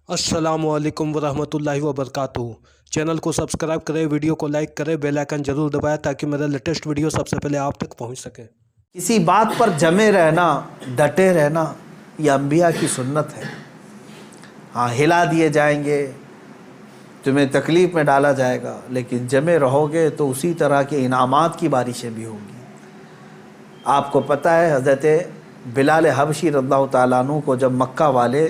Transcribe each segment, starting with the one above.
अस्सलामुअलैकुम वरहमतुल्लाहि वबरकातुहू। चैनल को सब्सक्राइब करें, वीडियो को लाइक करें, बेल आइकन जरूर दबाएं ताकि मेरा लेटेस्ट वीडियो सबसे पहले आप तक पहुंच सके। किसी बात पर जमे रहना, डटे रहना, ये अंबिया की सुन्नत है। हाँ, हिला दिए जाएंगे, तुम्हें तकलीफ़ में डाला जाएगा, लेकिन जमे रहोगे तो उसी तरह के इनामात की बारिशें भी होंगी। आपको पता है हज़रत बिलाल हबशी रज़ियल्लाहु ताला अन्हु को जब मक्का वाले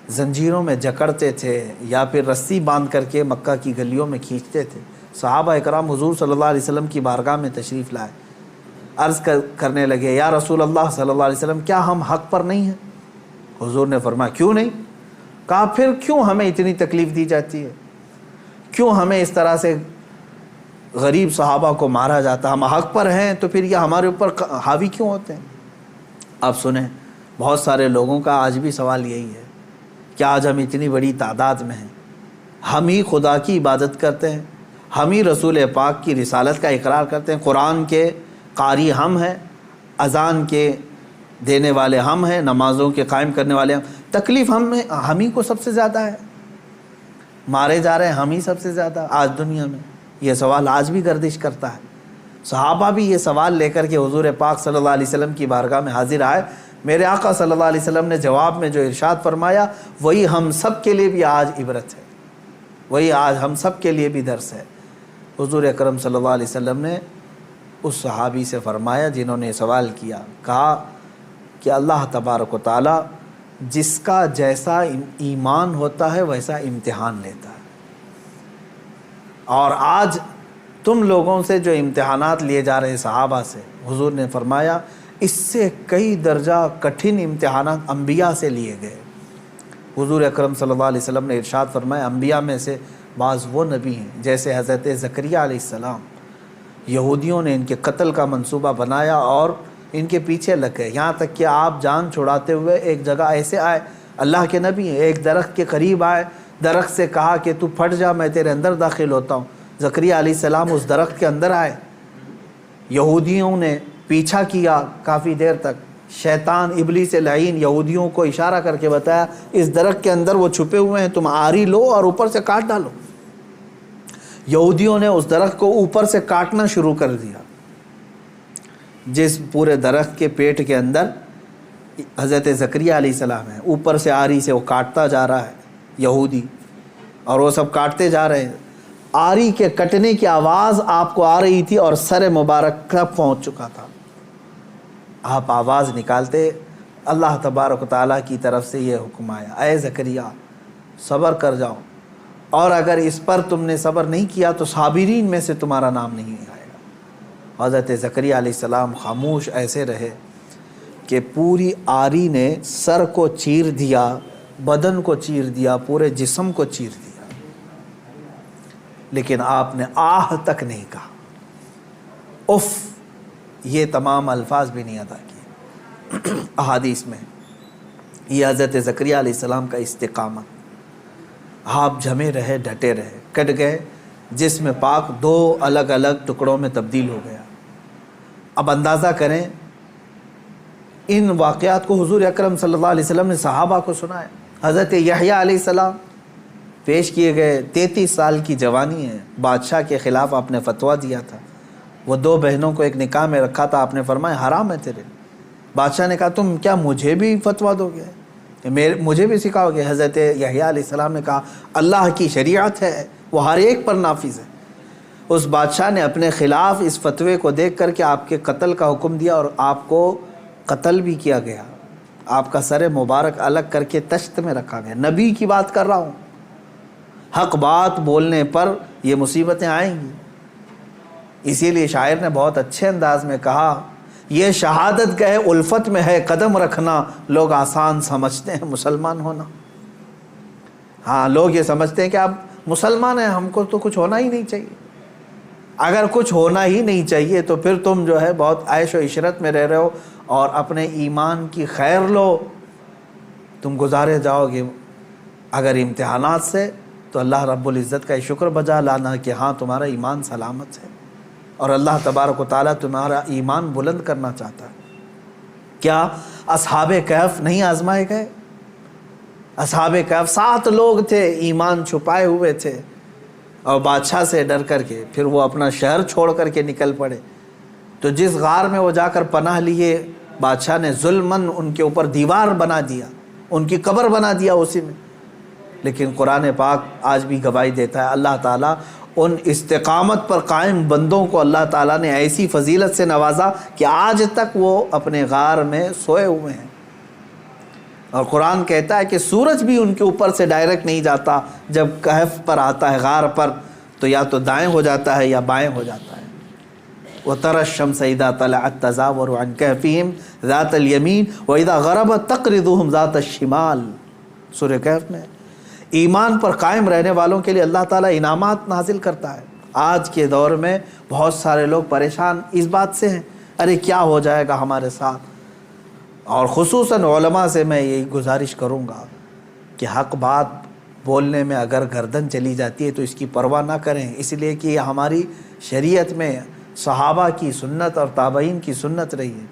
ज़ंजीरों में जकड़ते थे या फिर रस्सी बांध करके मक्का की गलियों में खींचते थे, सहाबा इकराम हुज़ूर सल्लल्लाहु अलैहि वसल्लम की बारगाह में तशरीफ़ लाए। अर्ज़ करने लगे, या रसूल अल्लाह सल्लल्लाहु अलैहि वसल्लम, क्या हम हक़ पर नहीं हैं? हुज़ूर ने फरमाया, क्यों नहीं? कहा, फिर क्यों हमें इतनी तकलीफ़ दी जाती है? क्यों हमें इस तरह से गरीब सहाबा को मारा जाता? हम हक़ पर हैं तो फिर यह हमारे ऊपर हावी क्यों होते हैं? अब सुने, बहुत सारे लोगों का आज भी सवाल यही है कि आज हम इतनी बड़ी तादाद में हैं, हम ही खुदा की इबादत करते हैं, हम ही रसूल पाक की रिसालत का इकरार करते हैं, कुरान के कारी हम हैं, अज़ान के देने वाले हम हैं, नमाज़ों के कायम करने वाले हम, तकलीफ़ हम ही को सबसे ज़्यादा है, मारे जा रहे हैं हम ही सबसे ज़्यादा आज दुनिया में। ये सवाल आज भी गर्दिश करता है। सहाबा भी ये सवाल लेकर के हुज़ूर पाक सल्लल्लाहु अलैहि वसल्लम की बारगाह में हाजिर आए। मेरे आका सल्लल्लाहु अलैहि वसल्लम ने जवाब में जो इरशाद फरमाया, वही हम सब के लिए भी आज इबरत है, वही आज हम सब के लिए भी दर्स है। हुज़ूर अकरम सल्लल्लाहु अलैहि वसल्लम ने उस सहाबी से फरमाया जिन्होंने सवाल किया, कहा कि अल्लाह तबारक व तआला जिसका जैसा ईमान होता है वैसा इम्तिहान लेता है, और आज तुम लोगों से जो इम्तिहानात लिए जा रहे हैं सहाबा से, हुज़ूर ने फरमाया इससे कई दर्जा कठिन इम्तिहानात अंबिया से लिए गए। हुज़ूर अकरम सल्लल्लाहु अलैहि वसल्लम ने इरशाद फरमाया, अंबिया में से बाज़ वो नबी हैं जैसे हज़रत ज़करिया अलैहिस्सलाम, यहूदियों ने इनके कत्ल का मंसूबा बनाया और इनके पीछे लग गए, यहाँ तक कि आप जान छुड़ाते हुए एक जगह ऐसे आए, अल्लाह के नबी हैं, एक दरख्त के करीब आए, दरख्त से कहा कि तू फट जा, मैं तेरे अंदर दाखिल होता हूँ। ज़करिया अलैहिस्सलाम उस दरख्त के अंदर आए, यहूदियों ने पीछा किया काफ़ी देर तक, शैतान इब्लीस लईन यहूदियों को इशारा करके बताया, इस दरख्त के अंदर वो छुपे हुए हैं, तुम आरी लो और ऊपर से काट डालो। यहूदियों ने उस दरख्त को ऊपर से काटना शुरू कर दिया। जिस पूरे दरख्त के पेट के अंदर हज़रत ज़करिया अलैहिस्सलाम है, ऊपर से आरी से वो काटता जा रहा है यहूदी, और वो सब काटते जा रहे हैं। आरी के कटने की आवाज़ आपको आ रही थी और सर मुबारक तक पहुँच चुका था। आप आवाज़ निकालते, अल्लाह तबारक व तआला की तरफ से ये हुक्म आया, ऐ ज़करिया सब्र कर जाओ, और अगर इस पर तुमने सब्र नहीं किया तो साबिरीन में से तुम्हारा नाम नहीं आएगा। हज़रत ज़करिया अलैहिस्सलाम खामोश ऐसे रहे कि पूरी आरी ने सर को चीर दिया, बदन को चीर दिया, पूरे जिस्म को चीर दिया, लेकिन आपने आह तक नहीं कहा, उफ़, ये तमाम अल्फाज भी नहीं अदा किए। अहादीस में ये हज़रत ज़करिया अलैहिस्सलाम का इस्तिक़ामत, आप जमे रहे, डटे रहे, कट गए, जिस्म पाक दो अलग अलग टुकड़ों में तब्दील हो गया। अब अंदाज़ा करें, इन वाक़यात को हुज़ूर अकरम सल्लल्लाहु अलैहि वसल्लम ने सहाबा को सुनाया। हज़रत यहया अलैहिस्सलाम पेश किए गए, 33 साल की जवानी है, बादशाह के ख़िलाफ़ आपने फतवा दिया था, वो दो बहनों को एक निकाह में रखा था, आपने फरमाया हराम है तेरे। बादशाह ने कहा, तुम क्या मुझे भी फतवा दोगे, मुझे भी सिखाओगे? हज़रत यहया अलैहिस्सलाम ने कहा, अल्लाह की शरीयत है, वो हर एक पर नाफिज़ है। उस बादशाह ने अपने ख़िलाफ़ इस फतवे को देख कर के आपके कत्ल का हुक्म दिया और आपको कत्ल भी किया गया, आपका सर मुबारक अलग करके तश्त में रखा गया। नबी की बात कर रहा हूँ, हक़ बात बोलने पर ये मुसीबतें आएंगी। इसीलिए शायर ने बहुत अच्छे अंदाज में कहा, ये शहादत गए उल्फत में है कदम रखना, लोग आसान समझते हैं मुसलमान होना। हाँ, लोग ये समझते हैं कि आप मुसलमान हैं, हमको तो कुछ होना ही नहीं चाहिए। अगर कुछ होना ही नहीं चाहिए तो फिर तुम जो है बहुत ऐश व इशरत में रह रहे हो और अपने ईमान की खैर लो, तुम गुजारे जाओगे अगर इम्तिहानात से, तो अल्लाह रब्बुल इज़्ज़त का शुक्र बजा लाना कि हाँ तुम्हारा ईमान सलामत है और अल्लाह तबारक व तआला तुम्हारा ईमान बुलंद करना चाहता है। क्या अस्हाबे कहफ नहीं आजमाए गए? اصحاب کہف 7 لوگ تھے، ایمان چھپائے ہوئے تھے اور بادشاہ سے ڈر کر کے پھر وہ اپنا شہر چھوڑ کر کے نکل پڑے۔ تو جس غار میں وہ جا کر پناہ لیے، بادشاہ نے ظلماً ان کے اوپر دیوار بنا دیا، ان کی قبر بنا دیا اسی میں۔ لیکن قرآن پاک آج بھی گواہی دیتا ہے، اللہ تعالیٰ ان استقامت پر قائم بندوں کو اللہ تعالیٰ نے ایسی فضیلت سے نوازا کہ آج تک وہ اپنے غار میں سوئے ہوئے ہیں۔ اور قرآن کہتا ہے کہ سورج بھی ان کے اوپر سے ڈائریکٹ نہیں جاتا، جب کہف پر آتا ہے غار پر تو یا تو دائیں ہو جاتا ہے یا بائیں ہو جاتا ہے۔ وَتَرَى الشَّمْسَ إِذَا طَلَعَتْ تَزَاوَرُ عَنْ كَهْفِهِمْ ذَاتَ الْيَمِينِ وَإِذَا غَرَبَتْ تَقْرِضُهُمْ ذَاتَ الشِّمَالِ۔ سورہ کہف میں ایمان پر قائم رہنے والوں کے لیے اللہ تعالیٰ انعامات نازل کرتا ہے۔ آج کے دور میں بہت سارے لوگ پریشان اس بات سے ہیں، ارے کیا ہو جائے گا ہمارے ساتھ، اور خصوصاً علماء سے میں یہی گزارش کروں گا کہ حق بات بولنے میں اگر گردن چلی جاتی ہے تو اس کی پرواہ نہ کریں، اس لیے کہ یہ ہماری شریعت میں صحابہ کی سنت اور تابعین کی سنت رہی ہے۔